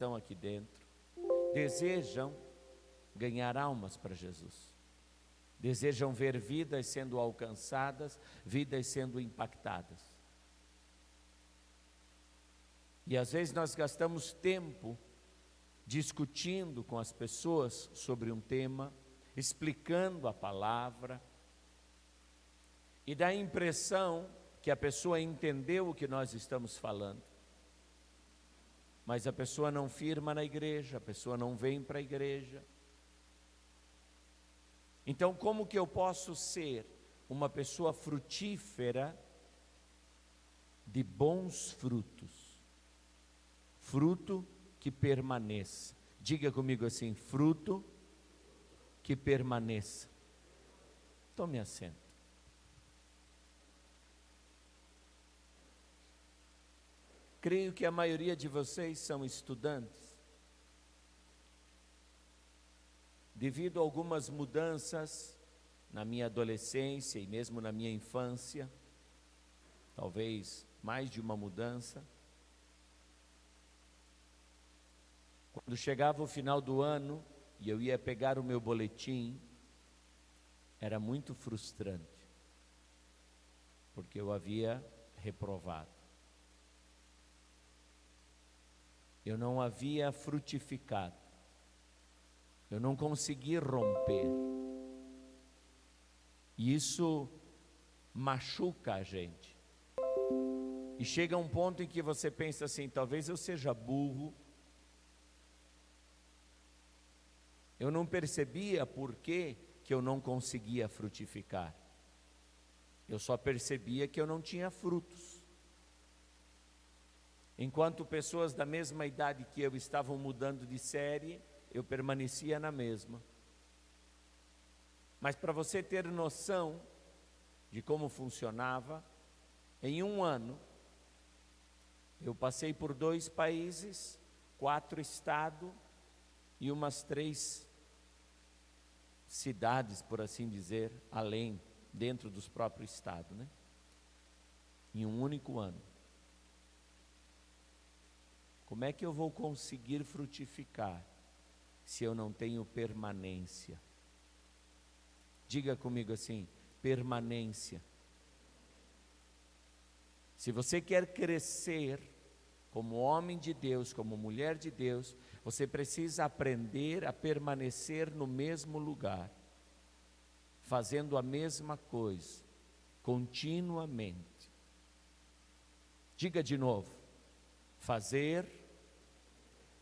estão aqui dentro desejam ganhar almas para Jesus. Desejam ver vidas sendo alcançadas, vidas sendo impactadas. E às vezes nós gastamos tempo discutindo com as pessoas sobre um tema, explicando a palavra, e dá a impressão que a pessoa entendeu o que nós estamos falando. Mas a pessoa não firma na igreja, a pessoa não vem para a igreja. Então, como que eu posso ser uma pessoa frutífera de bons frutos? Fruto que permaneça. Diga comigo assim: fruto que permaneça. Tome assento. Creio que a maioria de vocês são estudantes. Devido a algumas mudanças na minha adolescência e mesmo na minha infância, talvez mais de uma mudança, quando chegava o final do ano e eu ia pegar o meu boletim, era muito frustrante, porque eu havia reprovado. Eu não havia frutificado. Eu não consegui romper. E isso machuca a gente. E chega um ponto em que você pensa assim: talvez eu seja burro. Eu não percebia por que eu não conseguia frutificar. Eu só percebia que eu não tinha frutos. Enquanto pessoas da mesma idade que eu estavam mudando de série, eu permanecia na mesma. Mas para você ter noção de como funcionava, em um ano, eu passei por 2 países, 4 estados e umas 3 cidades, por assim dizer, além, dentro dos próprios estados, né? Em um único ano. Como é que eu vou conseguir frutificar se eu não tenho permanência? Diga comigo assim: permanência. Se você quer crescer como homem de Deus, como mulher de Deus, você precisa aprender a permanecer no mesmo lugar, fazendo a mesma coisa, continuamente. Diga de novo: fazer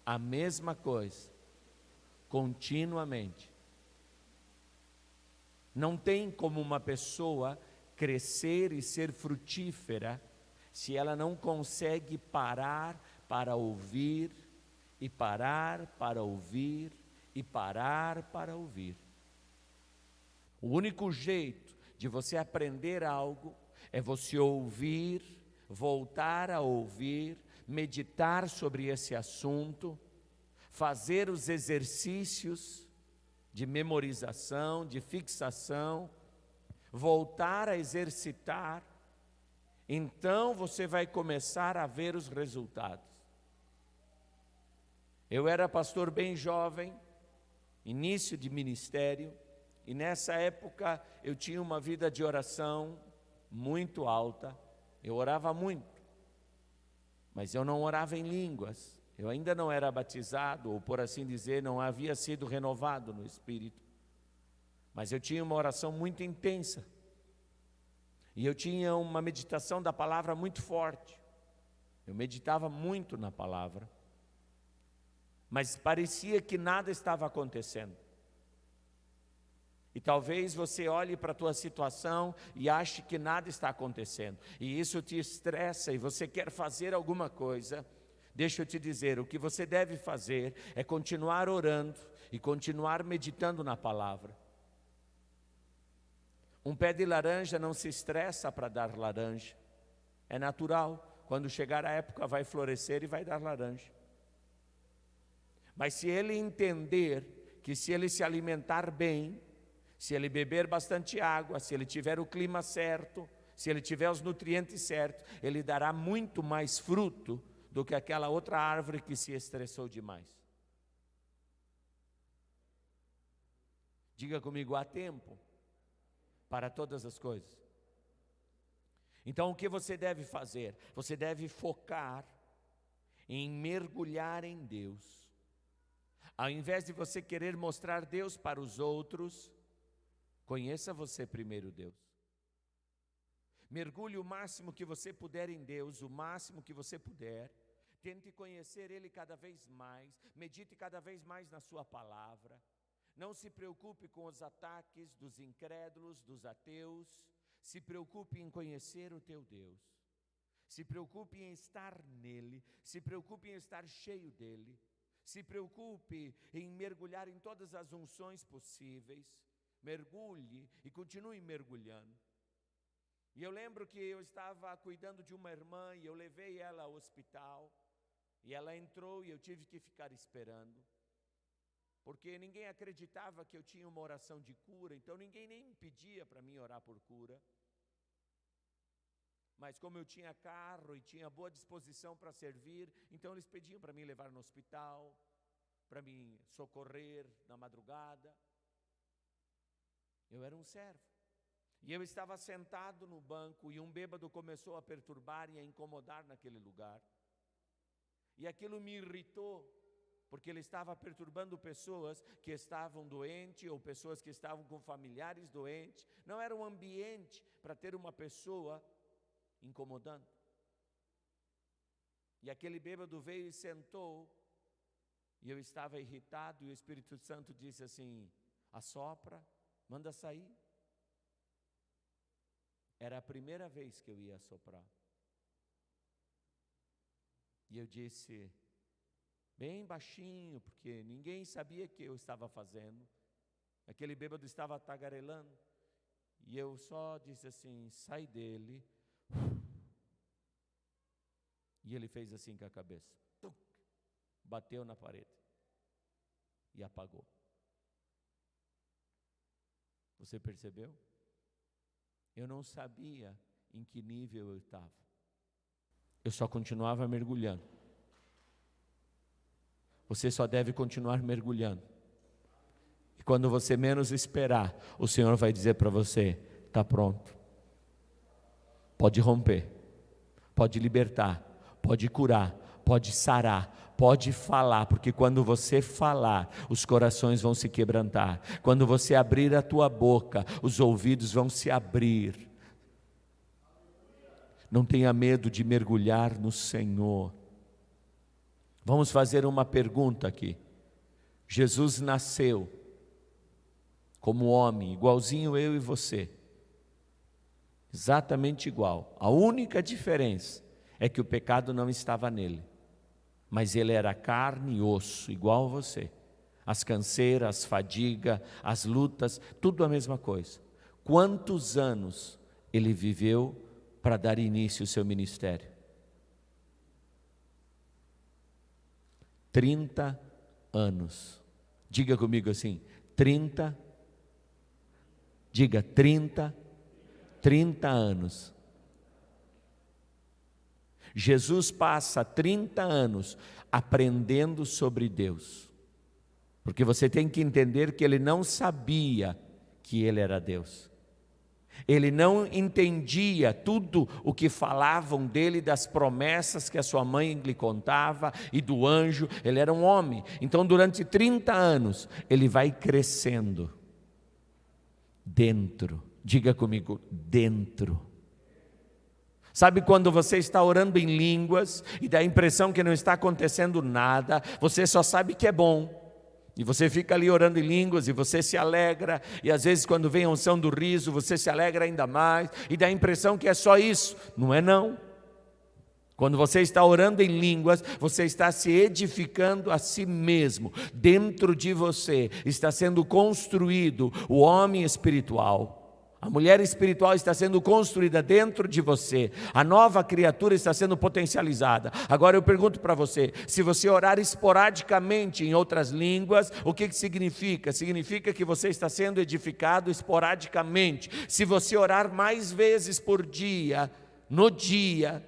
a mesma coisa, continuamente. Não tem como uma pessoa crescer e ser frutífera se ela não consegue parar para ouvir, e parar para ouvir, e parar para ouvir. O único jeito de você aprender algo é você ouvir, voltar a ouvir, meditar sobre esse assunto, fazer os exercícios de memorização, de fixação, voltar a exercitar. Então você vai começar a ver os resultados. Eu era pastor bem jovem, início de ministério, e nessa época eu tinha uma vida de oração muito alta. Eu orava muito, mas eu não orava em línguas. Eu ainda não era batizado, ou por assim dizer, não havia sido renovado no Espírito. Mas eu tinha uma oração muito intensa. E eu tinha uma meditação da palavra muito forte. Eu meditava muito na palavra. Mas parecia que nada estava acontecendo. E talvez você olhe para a tua situação e ache que nada está acontecendo. E isso te estressa e você quer fazer alguma coisa. Deixa eu te dizer, o que você deve fazer é continuar orando e continuar meditando na palavra. Um pé de laranja não se estressa para dar laranja. É natural, quando chegar a época vai florescer e vai dar laranja. Mas se ele entender que se ele se alimentar bem, se ele beber bastante água, se ele tiver o clima certo, se ele tiver os nutrientes certos, ele dará muito mais fruto do que aquela outra árvore que se estressou demais. Diga comigo, há tempo para todas as coisas. Então o que você deve fazer? Você deve focar em mergulhar em Deus. Ao invés de você querer mostrar Deus para os outros, conheça você primeiro Deus. Mergulhe o máximo que você puder em Deus, o máximo que você puder. Tente conhecer Ele cada vez mais, medite cada vez mais na sua palavra. Não se preocupe com os ataques dos incrédulos, dos ateus. Se preocupe em conhecer o teu Deus. Se preocupe em estar nele. Se preocupe em estar cheio dele. Se preocupe em mergulhar em todas as unções possíveis. Mergulhe e continue mergulhando. E eu lembro que eu estava cuidando de uma irmã e eu levei ela ao hospital. E ela entrou e eu tive que ficar esperando. Porque ninguém acreditava que eu tinha uma oração de cura, então ninguém nem pedia para mim orar por cura. Mas como eu tinha carro e tinha boa disposição para servir, então eles pediam para mim levar no hospital, para me socorrer na madrugada. Eu era um servo. E eu estava sentado no banco e um bêbado começou a perturbar e a incomodar naquele lugar. E aquilo me irritou, porque ele estava perturbando pessoas que estavam doentes ou pessoas que estavam com familiares doentes. Não era um ambiente para ter uma pessoa incomodando. E aquele bêbado veio e sentou, e eu estava irritado, e o Espírito Santo disse assim: assopra, manda sair. Era a primeira vez que eu ia assoprar. E eu disse, bem baixinho, porque ninguém sabia o que eu estava fazendo. Aquele bêbado estava tagarelando. E eu só disse assim, sai dele. E ele fez assim com a cabeça. Bateu na parede. E apagou. Você percebeu? Eu não sabia em que nível eu estava. Eu só continuava mergulhando. Você só deve continuar mergulhando. E quando você menos esperar, o Senhor vai dizer para você, está pronto. Pode romper, pode libertar, pode curar, pode sarar, pode falar, porque quando você falar, os corações vão se quebrantar. Quando você abrir a tua boca, os ouvidos vão se abrir. Não tenha medo de mergulhar no Senhor. Vamos fazer uma pergunta aqui. Jesus nasceu como homem, igualzinho eu e você. Exatamente igual. A única diferença é que o pecado não estava nele. Mas ele era carne e osso, igual a você. As canseiras, as fadigas, as lutas, tudo a mesma coisa. Quantos anos ele viveu para dar início ao seu ministério? 30 anos. Diga comigo assim, 30. Diga 30 anos. Jesus passa 30 anos aprendendo sobre Deus. Porque você tem que entender que ele não sabia que ele era Deus. Ele não entendia tudo o que falavam dele, das promessas que a sua mãe lhe contava e do anjo. Ele era um homem. Então, durante 30 anos, ele vai crescendo dentro. Diga comigo, dentro. Sabe quando você está orando em línguas e dá a impressão que não está acontecendo nada, você só sabe que é bom. E você fica ali orando em línguas e você se alegra, e às vezes quando vem a unção do riso, você se alegra ainda mais, e dá a impressão que é só isso. Não é não. Quando você está orando em línguas, você está se edificando a si mesmo. Dentro de você está sendo construído o homem espiritual. A mulher espiritual está sendo construída dentro de você. A nova criatura está sendo potencializada. Agora eu pergunto para você, se você orar esporadicamente em outras línguas, o que significa? Significa que você está sendo edificado esporadicamente. Se você orar mais vezes por dia, no dia,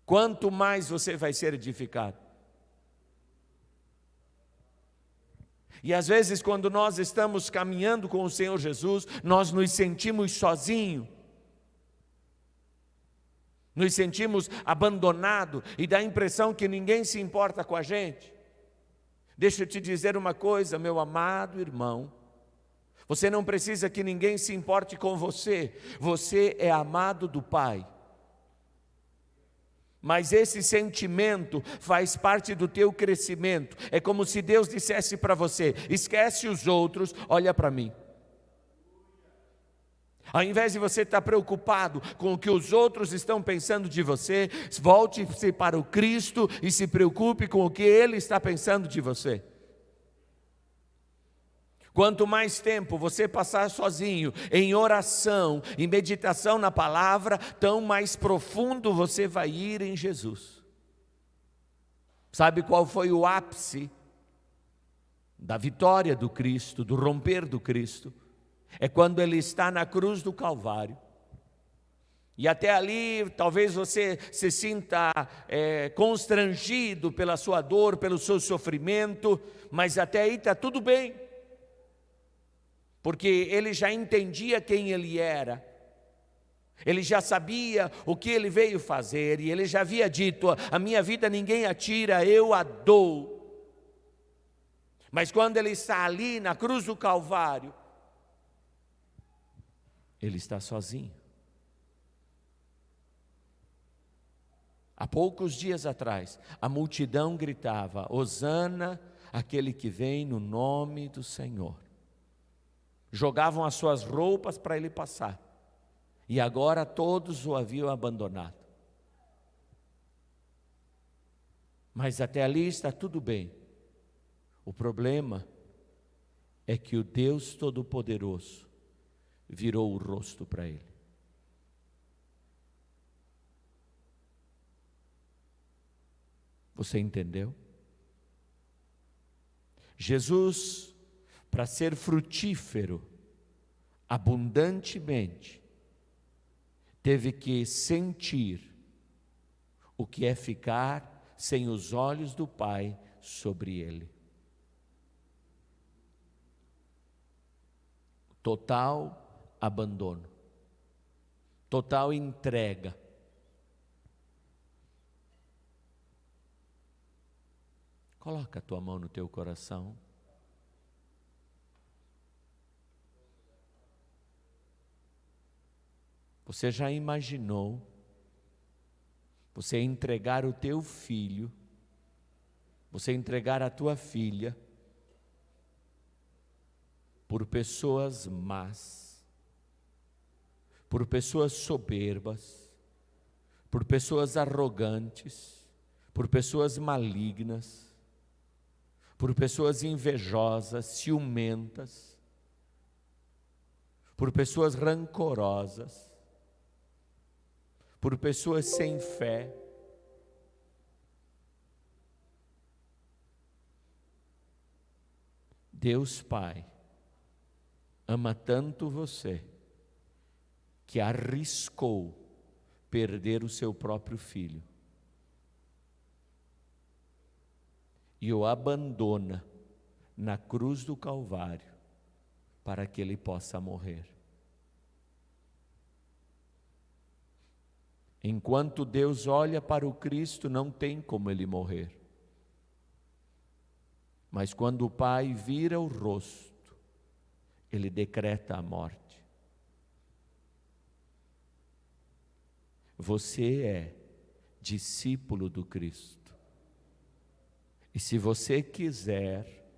quanto mais você vai ser edificado. E às vezes, quando nós estamos caminhando com o Senhor Jesus, nós nos sentimos sozinhos, nos sentimos abandonados e dá a impressão que ninguém se importa com a gente. Deixa eu te dizer uma coisa, meu amado irmão, você não precisa que ninguém se importe com você, você é amado do Pai. Mas esse sentimento faz parte do teu crescimento. É como se Deus dissesse para você: esquece os outros, olha para mim. Ao invés de você estar preocupado com o que os outros estão pensando de você, volte-se para o Cristo e se preocupe com o que Ele está pensando de você. Quanto mais tempo você passar sozinho, em oração, em meditação na palavra, tão mais profundo você vai ir em Jesus. Sabe qual foi o ápice da vitória do Cristo, do romper do Cristo? É quando Ele está na cruz do Calvário. E até ali, talvez você se sinta constrangido pela sua dor, pelo seu sofrimento, mas até aí está tudo bem. Porque Ele já entendia quem Ele era, Ele já sabia o que Ele veio fazer, e Ele já havia dito: a minha vida ninguém a tira, eu a dou. Mas quando Ele está ali na cruz do Calvário, Ele está sozinho. Há poucos dias atrás, a multidão gritava: hosana, aquele que vem no nome do Senhor. Jogavam as suas roupas para Ele passar, e agora todos o haviam abandonado. Mas até ali está tudo bem. O problema é que o Deus Todo-Poderoso virou o rosto para Ele. Você entendeu? Jesus, para ser frutífero abundantemente, teve que sentir o que é ficar sem os olhos do Pai sobre ele. Total abandono, total entrega. Coloca a tua mão no teu coração. Você já imaginou você entregar o teu filho, você entregar a tua filha por pessoas más, por pessoas soberbas, por pessoas arrogantes, por pessoas malignas, por pessoas invejosas, ciumentas, por pessoas rancorosas, por pessoas sem fé. Deus Pai ama tanto você que arriscou perder o seu próprio filho e o abandona na cruz do Calvário para que ele possa morrer. Enquanto Deus olha para o Cristo, não tem como ele morrer. Mas quando o Pai vira o rosto, ele decreta a morte. Você é discípulo do Cristo. E se você quiser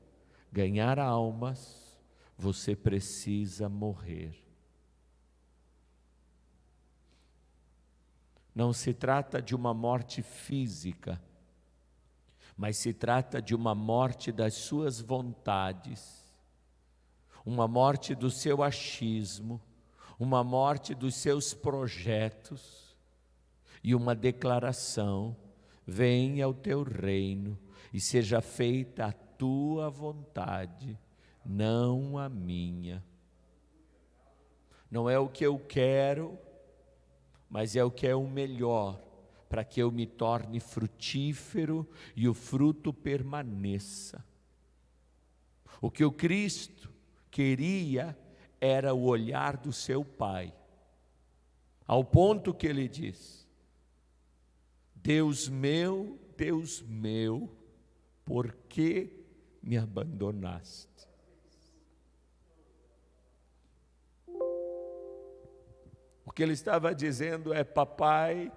ganhar almas, você precisa morrer. Não se trata de uma morte física, mas se trata de uma morte das suas vontades, uma morte do seu achismo, uma morte dos seus projetos e uma declaração: venha o teu reino e seja feita a tua vontade, não a minha. Não é o que eu quero, mas é o que é o melhor para que eu me torne frutífero e o fruto permaneça. O que o Cristo queria era o olhar do seu Pai, ao ponto que ele diz: Deus meu, por que me abandonaste? O que ele estava dizendo é: papai,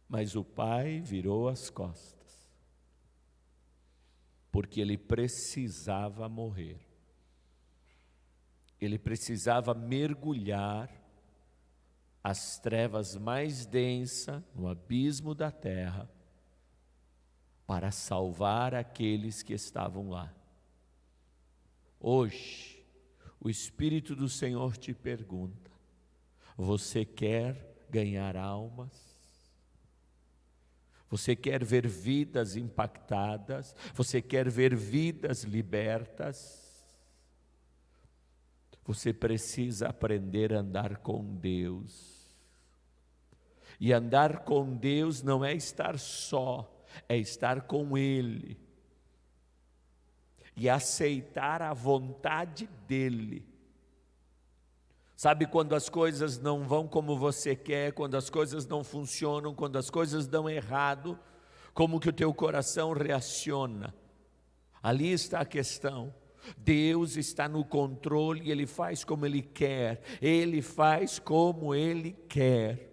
mas o pai virou as costas, porque ele precisava morrer, ele precisava mergulhar as trevas mais densas no abismo da terra, para salvar aqueles que estavam lá. Hoje, o Espírito do Senhor te pergunta: você quer ganhar almas? Você quer ver vidas impactadas? Você quer ver vidas libertas? Você precisa aprender a andar com Deus. E andar com Deus não é estar só, é estar com Ele. E aceitar a vontade dEle. Sabe quando as coisas não vão como você quer, quando as coisas não funcionam, quando as coisas dão errado, como que o teu coração reaciona? Ali está a questão. Deus está no controle e Ele faz como Ele quer. Ele faz como Ele quer.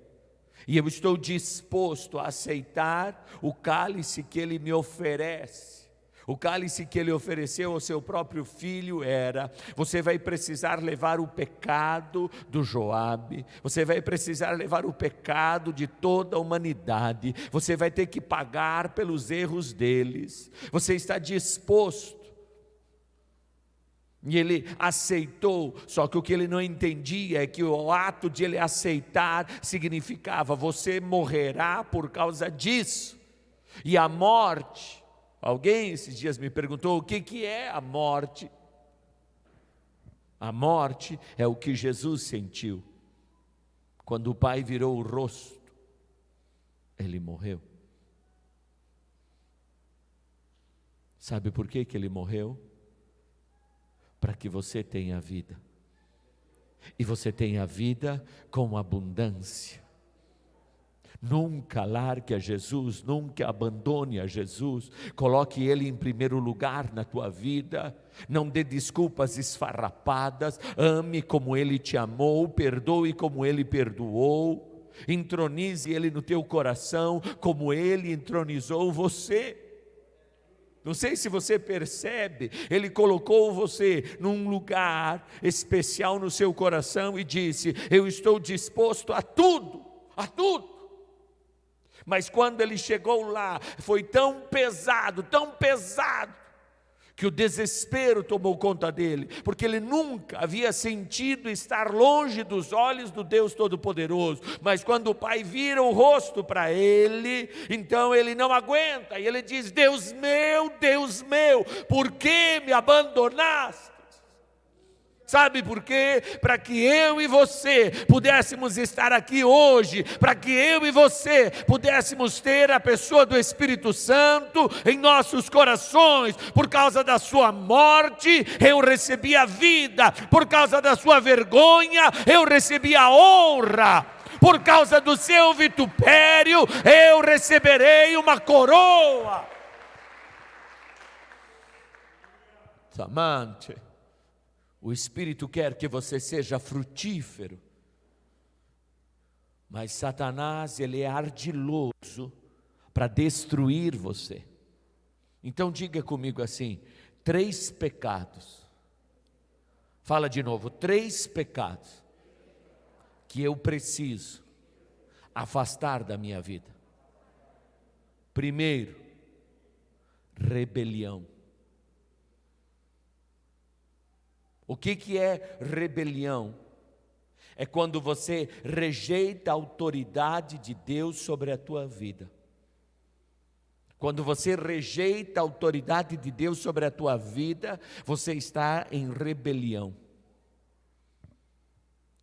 E eu estou disposto a aceitar o cálice que Ele me oferece. O cálice que Ele ofereceu ao seu próprio filho era: você vai precisar levar o pecado do Joabe, você vai precisar levar o pecado de toda a humanidade, você vai ter que pagar pelos erros deles. Você está disposto? E ele aceitou, só que o que ele não entendia é que o ato de ele aceitar significava: você morrerá por causa disso. E a morte, alguém esses dias me perguntou o que é a morte. A morte é o que Jesus sentiu. Quando o Pai virou o rosto, Ele morreu. Sabe por que Ele morreu? Para que você tenha vida. E você tenha vida com abundância. Nunca largue a Jesus, nunca abandone a Jesus, coloque Ele em primeiro lugar na tua vida, não dê desculpas esfarrapadas, ame como Ele te amou, perdoe como Ele perdoou, entronize Ele no teu coração como Ele entronizou você. Não sei se você percebe, Ele colocou você num lugar especial no seu coração e disse: eu estou disposto a tudo, a tudo. Mas quando ele chegou lá, foi tão pesado, que o desespero tomou conta dele, porque ele nunca havia sentido estar longe dos olhos do Deus Todo-Poderoso. Mas quando o Pai vira o rosto para ele, então ele não aguenta, e ele diz: Deus meu, por que me abandonaste? Sabe por quê? Para que eu e você pudéssemos estar aqui hoje, para que eu e você pudéssemos ter a pessoa do Espírito Santo em nossos corações. Por causa da sua morte, eu recebi a vida. Por causa da sua vergonha, eu recebi a honra. Por causa do seu vitupério, eu receberei uma coroa. Amante, o Espírito quer que você seja frutífero, mas Satanás, ele é ardiloso para destruir você. Então diga comigo assim: 3 pecados. Fala de novo: 3 pecados que eu preciso afastar da minha vida. Primeiro, rebelião. O que é rebelião? É quando você rejeita a autoridade de Deus sobre a tua vida. Quando você rejeita a autoridade de Deus sobre a tua vida, você está em rebelião.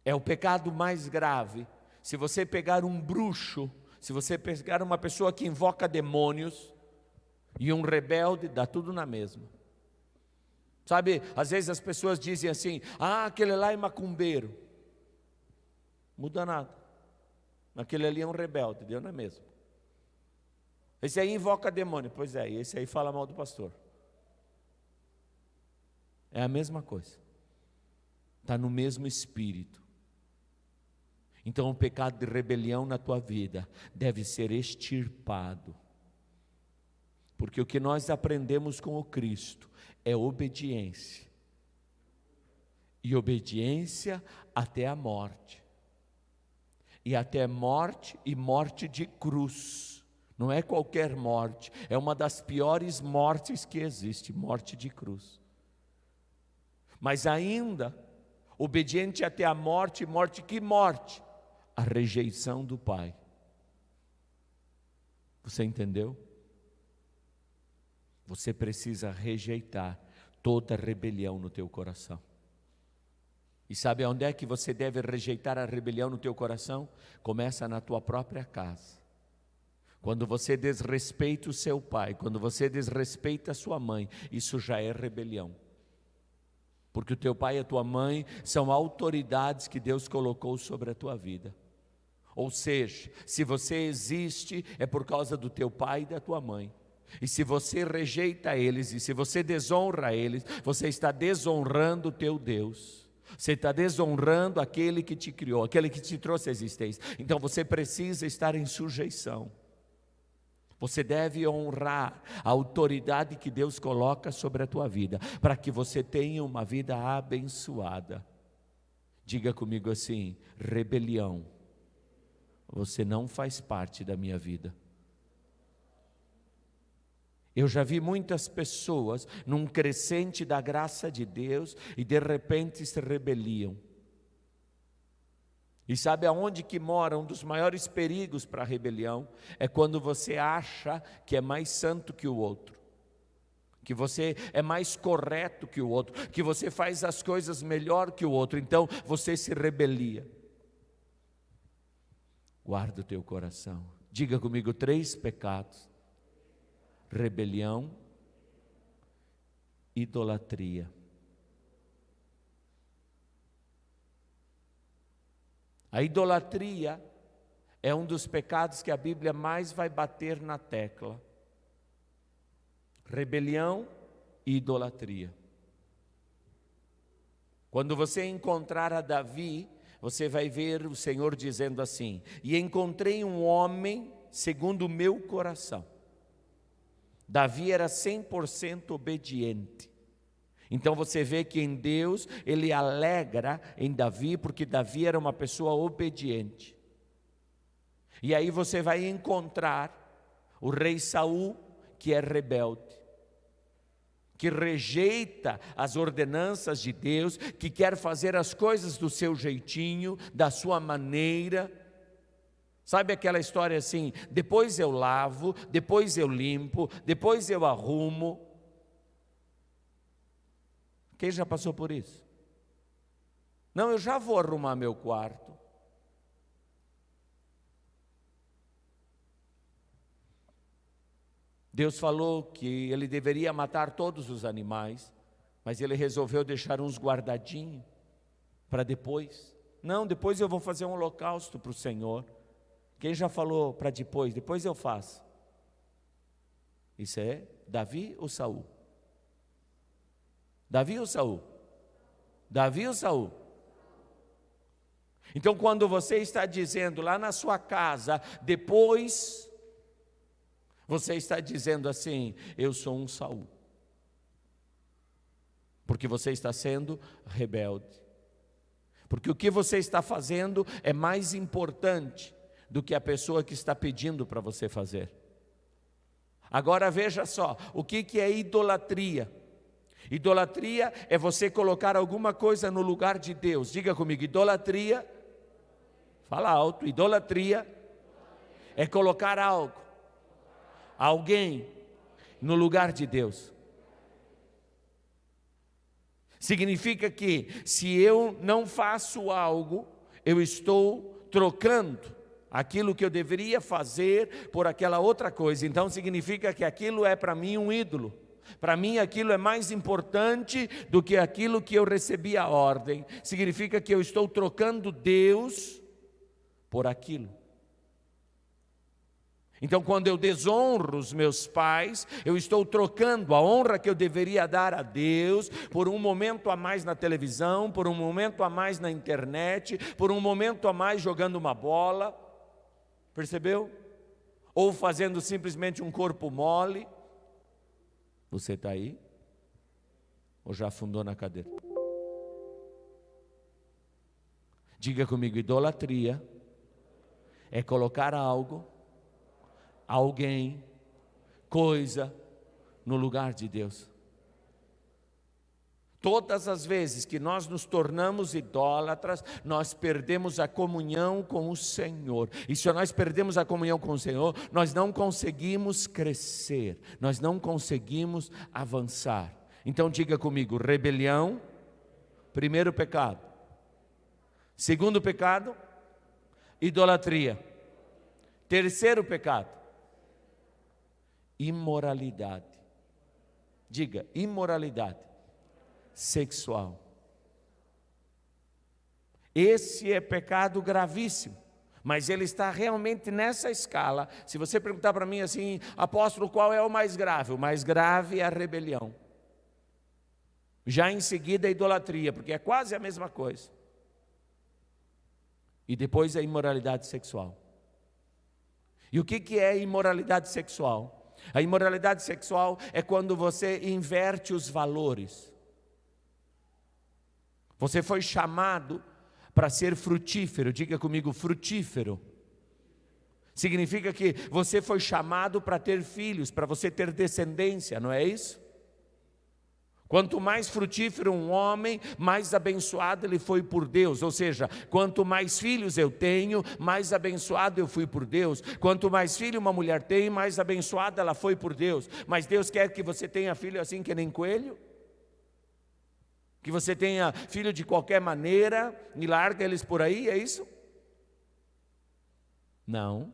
É o pecado mais grave. Se você pegar um bruxo, se você pegar uma pessoa que invoca demônios e um rebelde, dá tudo na mesma. Sabe, às vezes as pessoas dizem assim: ah, aquele lá é macumbeiro. Muda nada. Aquele ali é um rebelde, deu na mesma. Esse aí invoca demônio. Pois é, e esse aí fala mal do pastor. É a mesma coisa. Está no mesmo espírito. Então o pecado de rebelião na tua vida deve ser extirpado. Porque o que nós aprendemos com o Cristo é obediência. E obediência até a morte. E até morte, e morte de cruz. Não é qualquer morte, é uma das piores mortes que existe, morte de cruz. Mas ainda, obediente até a morte, morte que morte? A rejeição do Pai. Você entendeu? Você precisa rejeitar toda rebelião no teu coração. E sabe onde é que você deve rejeitar a rebelião no teu coração? Começa na tua própria casa. Quando você desrespeita o seu pai, quando você desrespeita a sua mãe, isso já é rebelião. Porque o teu pai e a tua mãe são autoridades que Deus colocou sobre a tua vida. Ou seja, se você existe, é por causa do teu pai e da tua mãe. E se você rejeita eles, e se você desonra eles, você está desonrando o teu Deus. Você está desonrando aquele que te criou, aquele que te trouxe à existência. Então você precisa estar em sujeição. Você deve honrar a autoridade que Deus coloca sobre a tua vida, para que você tenha uma vida abençoada. Diga comigo assim: rebelião, você não faz parte da minha vida. Eu já vi muitas pessoas num crescente da graça de Deus e de repente se rebeliam. E sabe aonde que mora um dos maiores perigos para a rebelião? É quando você acha que é mais santo que o outro, que você é mais correto que o outro, que você faz as coisas melhor que o outro, então você se rebelia. Guarda o teu coração. Diga comigo 3 pecados: rebelião, idolatria. A idolatria é um dos pecados que a Bíblia mais vai bater na tecla. Rebelião e idolatria. Quando você encontrar a Davi, você vai ver o Senhor dizendo assim: e encontrei um homem segundo o meu coração. Davi era 100% obediente. Então você vê que em Deus ele alegra em Davi, porque Davi era uma pessoa obediente. E aí você vai encontrar o rei Saul, que é rebelde, que rejeita as ordenanças de Deus, que quer fazer as coisas do seu jeitinho, da sua maneira. Sabe aquela história assim: depois eu lavo, depois eu limpo, depois eu arrumo. Quem já passou por isso? Não, eu já vou arrumar meu quarto. Deus falou que ele deveria matar todos os animais, mas ele resolveu deixar uns guardadinhos para depois. Não, depois eu vou fazer um holocausto para o Senhor. Quem já falou para depois? Depois eu faço. Isso é Davi ou Saul? Davi ou Saul? Davi ou Saul? Então quando você está dizendo lá na sua casa, depois, você está dizendo assim: eu sou um Saul. Porque você está sendo rebelde. Porque o que você está fazendo é mais importante do que a pessoa que está pedindo para você fazer. Agora veja só, o que é idolatria? Idolatria é você colocar alguma coisa no lugar de Deus. Diga comigo: idolatria, fala alto, idolatria é colocar algo, alguém no lugar de Deus. Significa que se eu não faço algo, eu estou trocando aquilo que eu deveria fazer por aquela outra coisa. Então significa que aquilo é para mim um ídolo. Para mim aquilo é mais importante do que aquilo que eu recebi a ordem. Significa que eu estou trocando Deus por aquilo. Então, quando eu desonro os meus pais, eu estou trocando a honra que eu deveria dar a Deus por um momento a mais na televisão, por um momento a mais na internet, por um momento a mais jogando uma bola, percebeu? Ou fazendo simplesmente um corpo mole. Você está aí? Ou já afundou na cadeira? Diga comigo, idolatria é colocar algo, alguém, coisa no lugar de Deus. Todas as vezes que nós nos tornamos idólatras, nós perdemos a comunhão com o Senhor. E se nós perdemos a comunhão com o Senhor, nós não conseguimos crescer, nós não conseguimos avançar. Então diga comigo, rebelião, primeiro pecado. Segundo pecado, idolatria. Terceiro pecado, imoralidade. Diga, imoralidade sexual. Esse é pecado gravíssimo, mas ele está realmente nessa escala. Se você perguntar para mim assim, apóstolo, qual é o mais grave? O mais grave é a rebelião. Já em seguida a idolatria, porque é quase a mesma coisa. E depois a imoralidade sexual. E o que é imoralidade sexual? A imoralidade sexual é quando você inverte os valores. Você foi chamado para ser frutífero. Diga comigo, frutífero. Significa que você foi chamado para ter filhos, para você ter descendência, não é isso? Quanto mais frutífero um homem, mais abençoado ele foi por Deus. Ou seja, quanto mais filhos eu tenho, mais abençoado eu fui por Deus. Quanto mais filho uma mulher tem, mais abençoada ela foi por Deus. Mas Deus quer que você tenha filho assim que nem coelho? Que você tenha filho de qualquer maneira e larga eles por aí, é isso? Não.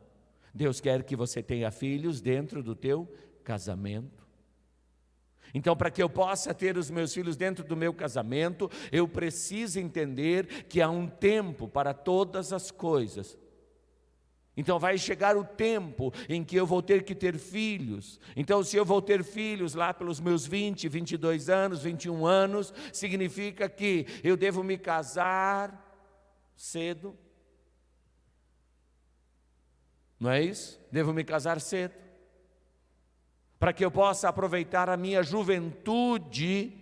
Deus quer que você tenha filhos dentro do teu casamento. Então, para que eu possa ter os meus filhos dentro do meu casamento, eu preciso entender que há um tempo para todas as coisas. Então vai chegar o tempo em que eu vou ter que ter filhos. Então se eu vou ter filhos lá pelos meus 20, 22 anos, 21 anos, significa que eu devo me casar cedo. Não é isso? Devo me casar cedo. Para que eu possa aproveitar a minha juventude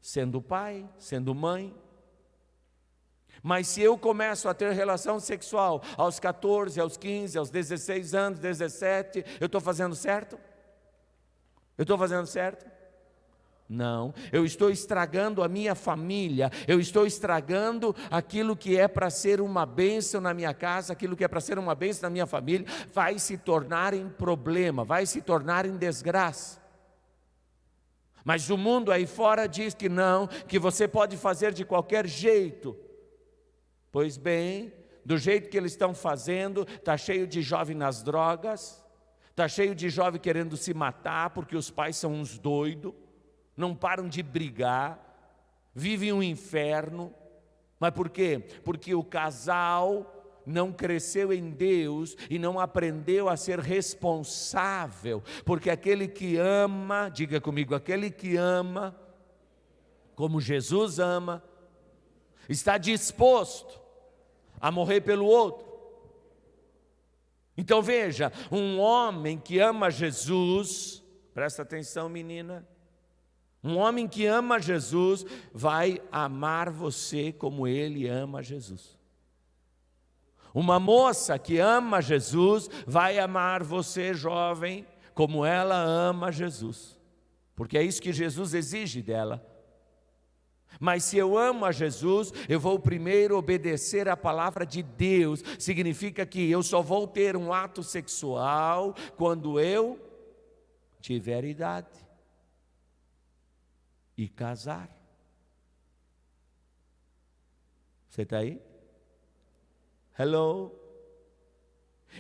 sendo pai, sendo mãe. Mas se eu começo a ter relação sexual aos 14, aos 15, aos 16 anos, 17, eu estou fazendo certo? Eu estou fazendo certo? Não, eu estou estragando a minha família, eu estou estragando aquilo que é para ser uma bênção na minha casa, aquilo que é para ser uma bênção na minha família, vai se tornar em problema, vai se tornar em desgraça. Mas o mundo aí fora diz que não, que você pode fazer de qualquer jeito. Pois bem, do jeito que eles estão fazendo, está cheio de jovem nas drogas, está cheio de jovem querendo se matar porque os pais são uns doidos, não param de brigar, vivem um inferno. Mas por quê? Porque o casal não cresceu em Deus e não aprendeu a ser responsável, porque aquele que ama, diga comigo, aquele que ama, como Jesus ama, está disposto a morrer pelo outro. Então veja, um homem que ama Jesus, presta atenção menina, um homem que ama Jesus vai amar você como ele ama Jesus. Uma moça que ama Jesus vai amar você jovem como ela ama Jesus, porque é isso que Jesus exige dela. Mas se eu amo a Jesus, eu vou primeiro obedecer a palavra de Deus. Significa que eu só vou ter um ato sexual quando eu tiver idade e casar. Você está aí? Hello?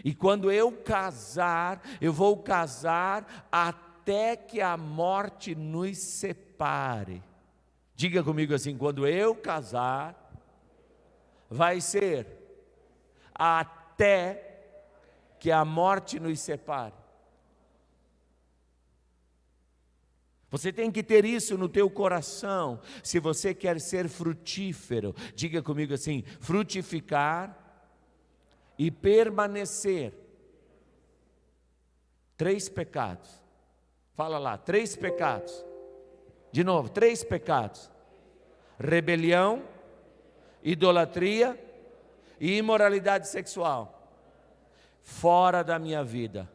E quando eu casar, eu vou casar até que a morte nos separe. Diga comigo assim: quando eu casar, vai ser até que a morte nos separe. Você tem que ter isso no teu coração, se você quer ser frutífero. Diga comigo assim: frutificar e permanecer. 3 pecados. Fala lá, 3 pecados. De novo, 3 pecados: rebelião, idolatria e imoralidade sexual. Fora da minha vida.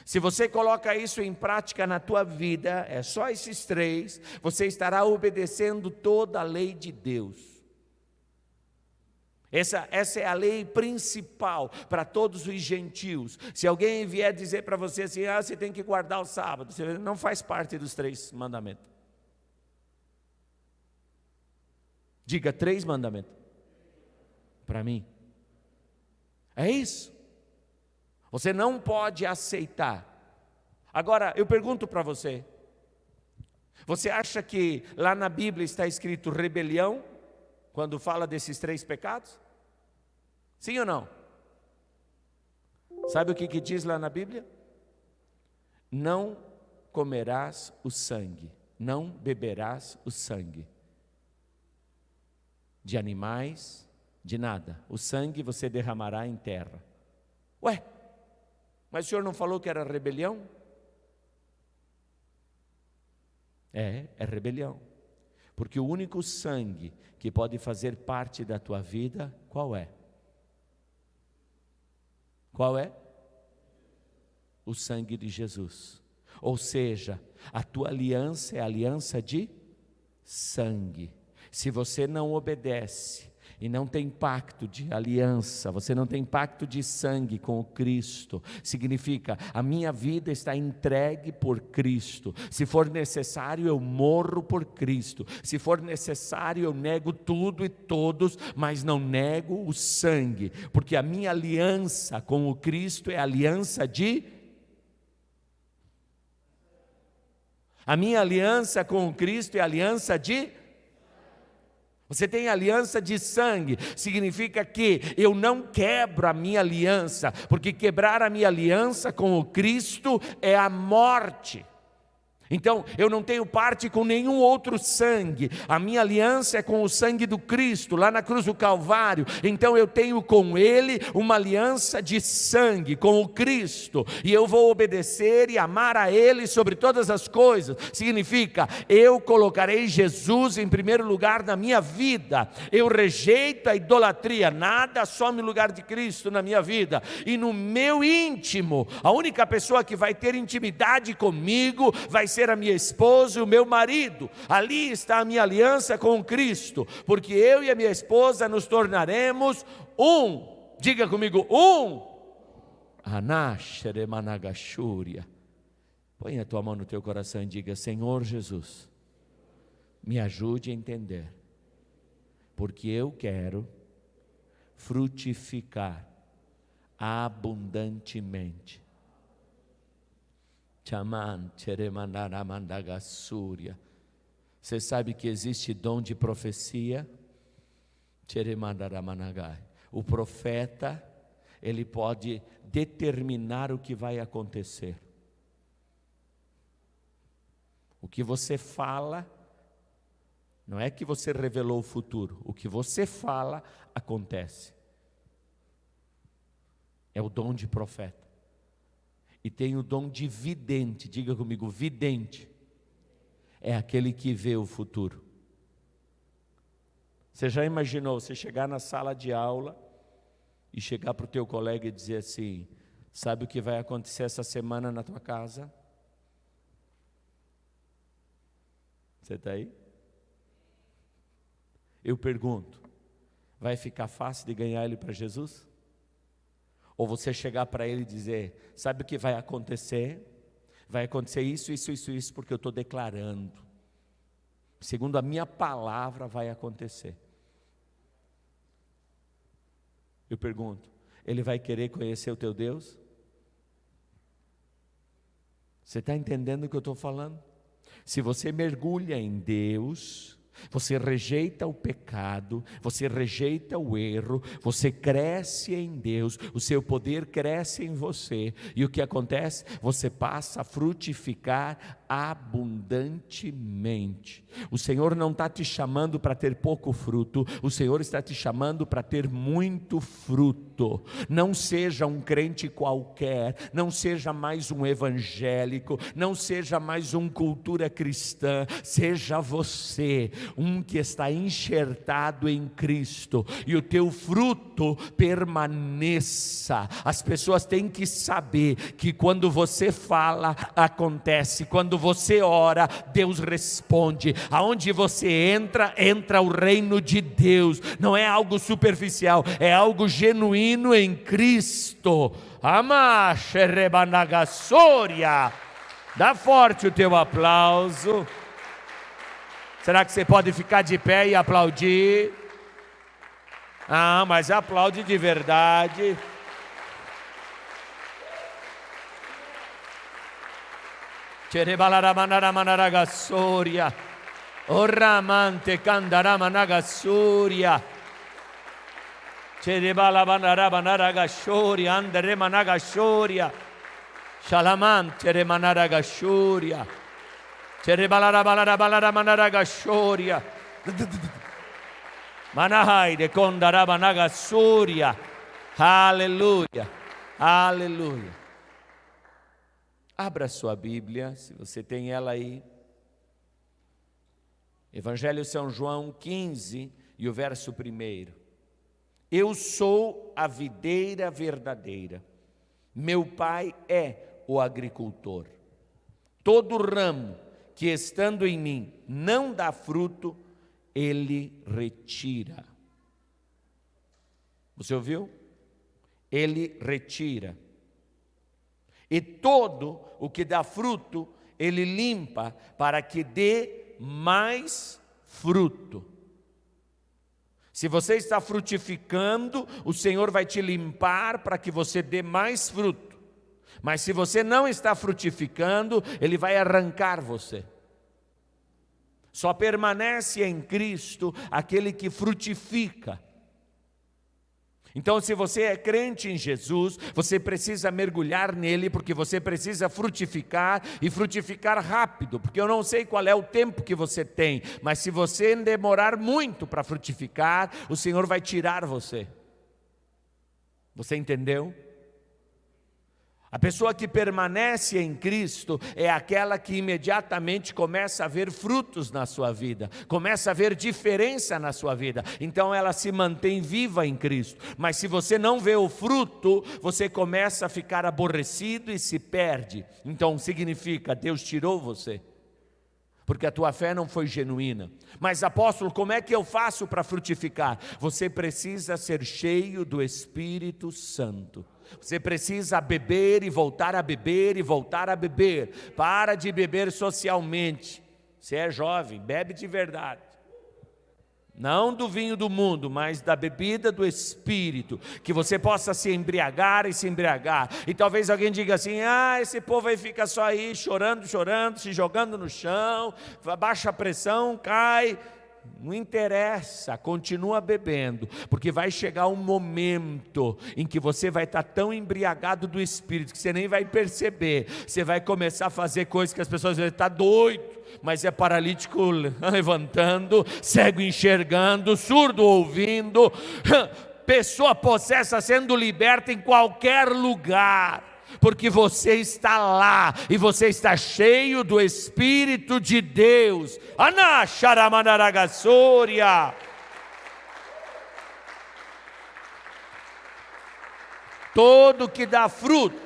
Se você coloca isso em prática na tua vida, é só esses 3, você estará obedecendo toda a lei de Deus. Essa é a lei principal para todos os gentios. Se alguém vier dizer para você assim: você tem que guardar o sábado, você não faz parte dos 3 mandamentos. Diga 3 mandamentos. Para mim. É isso. Você não pode aceitar. Agora, eu pergunto para você: você acha que lá na Bíblia está escrito rebelião, quando fala desses 3 pecados? Sim ou não? Sabe o que diz lá na Bíblia? Não comerás o sangue, não beberás o sangue de animais, de nada. O sangue você derramará em terra. Ué, mas o senhor não falou que era rebelião? É rebelião. Porque o único sangue que pode fazer parte da tua vida, qual é? Qual é? O sangue de Jesus. Ou seja, a tua aliança é a aliança de sangue. Se você não obedece e não tem pacto de aliança, você não tem pacto de sangue com o Cristo, significa: a minha vida está entregue por Cristo. Se for necessário, eu morro por Cristo. Se for necessário, eu nego tudo e todos, mas não nego o sangue, porque a minha aliança com o Cristo é aliança de... A minha aliança com o Cristo é aliança de... Você tem aliança de sangue, significa que eu não quebro a minha aliança, porque quebrar a minha aliança com o Cristo é a morte. Então, eu não tenho parte com nenhum outro sangue. A minha aliança é com o sangue do Cristo, lá na cruz do Calvário. Então, eu tenho com Ele uma aliança de sangue, com o Cristo. E eu vou obedecer e amar a Ele sobre todas as coisas. Significa, eu colocarei Jesus em primeiro lugar na minha vida. Eu rejeito a idolatria. Nada some o lugar de Cristo na minha vida. E no meu íntimo, a única pessoa que vai ter intimidade comigo vai ser a minha esposa e o meu marido. Ali está a minha aliança com Cristo, porque eu e a minha esposa nos tornaremos um. Diga comigo, um. Anashere managashúria. Põe a tua mão no teu coração e diga: Senhor Jesus, me ajude a entender, porque eu quero frutificar abundantemente. Você sabe que existe dom de profecia? O profeta, ele pode determinar o que vai acontecer. O que você fala, não é que você revelou o futuro, o que você fala acontece. É o dom de profeta. E tem o dom de vidente. Diga comigo, vidente é aquele que vê o futuro. Você já imaginou você chegar na sala de aula e chegar para o teu colega e dizer assim: sabe o que vai acontecer essa semana na tua casa? Você está aí? Eu pergunto, vai ficar fácil de ganhar ele para Jesus? Ou você chegar para ele e dizer: sabe o que vai acontecer? Vai acontecer isso, isso, isso, isso, porque eu estou declarando. Segundo a minha palavra vai acontecer. Eu pergunto, ele vai querer conhecer o teu Deus? Você está entendendo o que eu estou falando? Se você mergulha em Deus, você rejeita o pecado, você rejeita o erro, você cresce em Deus, o seu poder cresce em você, e o que acontece? Você passa a frutificar abundantemente. O Senhor não está te chamando para ter pouco fruto, o Senhor está te chamando para ter muito fruto. Não seja um crente qualquer, não seja mais um evangélico, não seja mais um cultura cristã, seja você um que está enxertado em Cristo, e o teu fruto permaneça. As pessoas têm que saber que quando você fala, acontece, quando você ora, Deus responde. Aonde você entra, entra o reino de Deus. Não é algo superficial, é algo genuíno em Cristo. Amaxerebanagassória. Dá forte o teu aplauso. Será que você pode ficar de pé e aplaudir? Ah, mas aplaude de verdade. Cerebalaramanaramanaragassoria. Oramante candaramanagassória. Cerebalaramanaragassoria. Anderemanagassoria. Shalamante remanaragassoria. Cerebalarabalarabalaramanaragassoria. Manahaide condaramanagassória. Aleluia. Aleluia. Abra sua Bíblia, se você tem ela aí. Evangelho de São João 15 e o verso 1. Eu sou a videira verdadeira, meu pai é o agricultor. Todo ramo que estando em mim não dá fruto, ele retira. Você ouviu? Ele retira. E todo o que dá fruto, ele limpa para que dê mais fruto. Se você está frutificando, o Senhor vai te limpar para que você dê mais fruto. Mas se você não está frutificando, Ele vai arrancar você. Só permanece em Cristo aquele que frutifica. Então, se você é crente em Jesus, você precisa mergulhar nele, porque você precisa frutificar, e frutificar rápido, porque eu não sei qual é o tempo que você tem, mas se você demorar muito para frutificar, o Senhor vai tirar você. Você entendeu? A pessoa que permanece em Cristo é aquela que imediatamente começa a ver frutos na sua vida, começa a ver diferença na sua vida, então ela se mantém viva em Cristo. Mas se você não vê o fruto, você começa a ficar aborrecido e se perde. Então significa, Deus tirou você, porque a tua fé não foi genuína. Mas apóstolo, como é que eu faço para frutificar? Você precisa ser cheio do Espírito Santo. Você precisa beber e voltar a beber e voltar a beber. Para de beber socialmente. Você é jovem, bebe de verdade. Não do vinho do mundo, mas da bebida do Espírito. Que você possa se embriagar e se embriagar. E talvez alguém diga assim, esse povo aí fica só aí chorando, se jogando no chão, baixa a pressão, cai. Não interessa, continua bebendo, porque vai chegar um momento em que você vai estar tão embriagado do Espírito que você nem vai perceber. Você vai começar a fazer coisas que as pessoas vão estar doido, mas é paralítico levantando, cego enxergando, surdo ouvindo, pessoa possessa sendo liberta em qualquer lugar. Porque você está lá e você está cheio do Espírito de Deus. Anaxaramanaragassoria. Todo que dá fruto,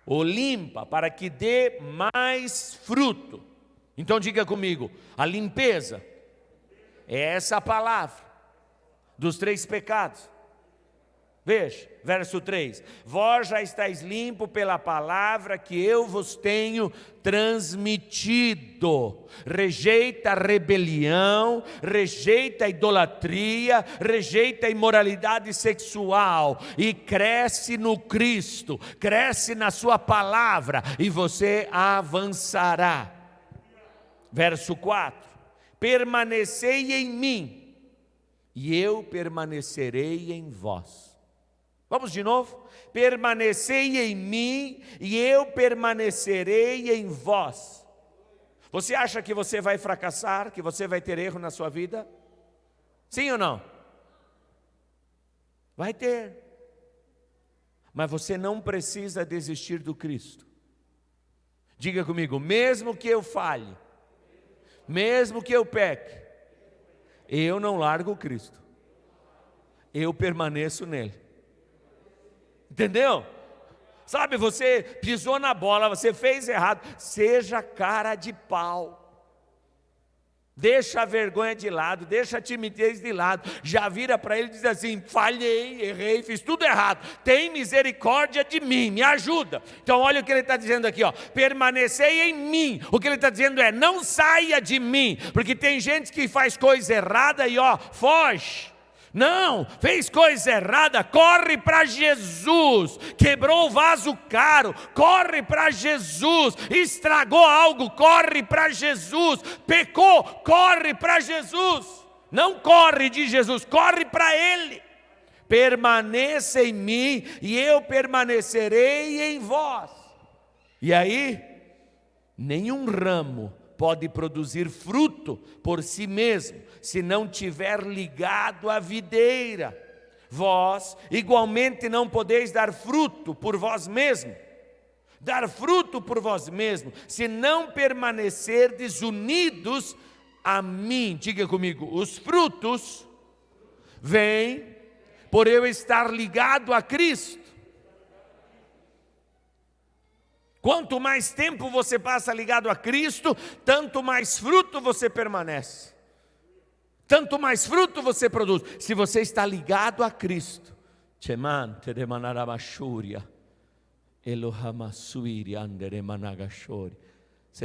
o limpa para que dê mais fruto. Então diga comigo, a limpeza é essa palavra dos 3 pecados. Veja, verso 3: vós já estáis limpo pela palavra que eu vos tenho transmitido. Rejeita a rebelião, rejeita a idolatria, rejeita a imoralidade sexual e cresce no Cristo, cresce na sua palavra e você avançará. Verso 4: permanecei em mim e eu permanecerei em vós. Vamos de novo? Permanecei em mim e eu permanecerei em vós. Você acha que você vai fracassar, que você vai ter erro na sua vida? Sim ou não? Vai ter. Mas você não precisa desistir do Cristo. Diga comigo: mesmo que eu falhe, mesmo que eu peque, eu não largo o Cristo. Eu permaneço nele. Entendeu? Sabe, você pisou na bola, você fez errado, seja cara de pau. Deixa a vergonha de lado, deixa a timidez de lado. Já vira para ele e diz assim: falhei, errei, fiz tudo errado. Tem misericórdia de mim, me ajuda. Então olha o que ele está dizendo aqui, ó: permanecei em mim. O que ele está dizendo é: não saia de mim, porque tem gente que faz coisa errada e foge. Não, fez coisa errada, corre para Jesus. Quebrou o vaso caro, corre para Jesus. Estragou algo, corre para Jesus. Pecou, corre para Jesus. Não corre de Jesus, corre para Ele. Permaneça em mim e eu permanecerei em vós. E aí, nenhum ramo pode produzir fruto por si mesmo, se não tiver ligado à videira. Vós igualmente não podeis dar fruto por vós mesmos, se não permanecerdes unidos a mim. Diga comigo: os frutos vêm por eu estar ligado a Cristo. Quanto mais tempo você passa ligado a Cristo, tanto mais fruto você permanece. Tanto mais fruto você produz. Se você está ligado a Cristo. Você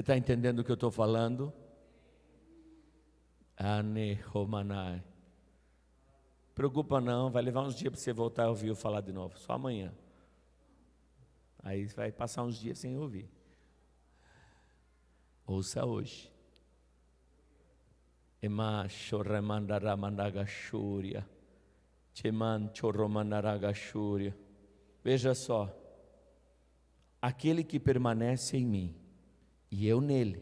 está entendendo o que eu estou falando? Preocupa não, vai levar uns dias para você voltar a ouvir eu falar de novo. Só amanhã. Aí vai passar uns dias sem ouvir. Ouça hoje. Veja só. Aquele que permanece em mim e eu nele,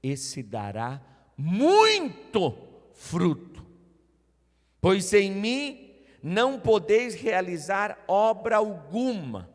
esse dará muito fruto. Pois sem mim não podeis realizar obra alguma.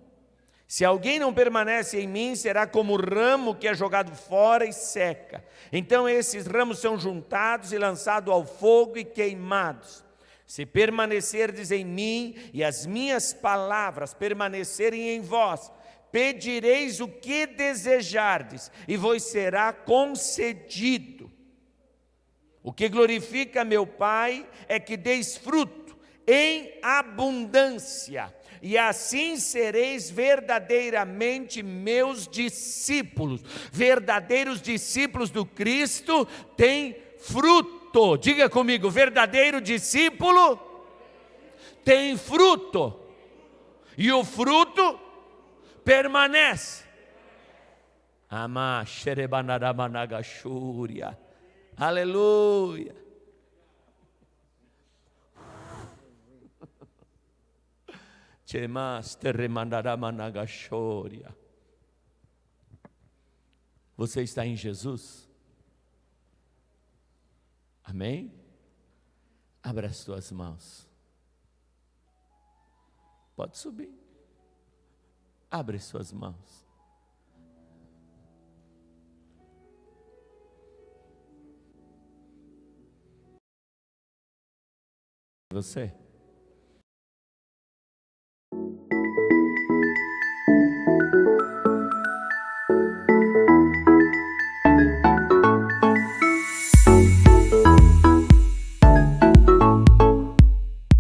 Se alguém não permanece em mim, será como o ramo que é jogado fora e seca. Então esses ramos são juntados e lançados ao fogo e queimados. Se permanecerdes em mim e as minhas palavras permanecerem em vós, pedireis o que desejardes e vos será concedido. O que glorifica meu Pai é que deis fruto em abundância, e assim sereis verdadeiramente meus discípulos. Verdadeiros discípulos do Cristo têm fruto. Diga comigo: verdadeiro discípulo tem fruto, e o fruto permanece. Aleluia. Você está em Jesus? Amém? Abra as tuas mãos. Pode subir. Abre suas mãos. Você?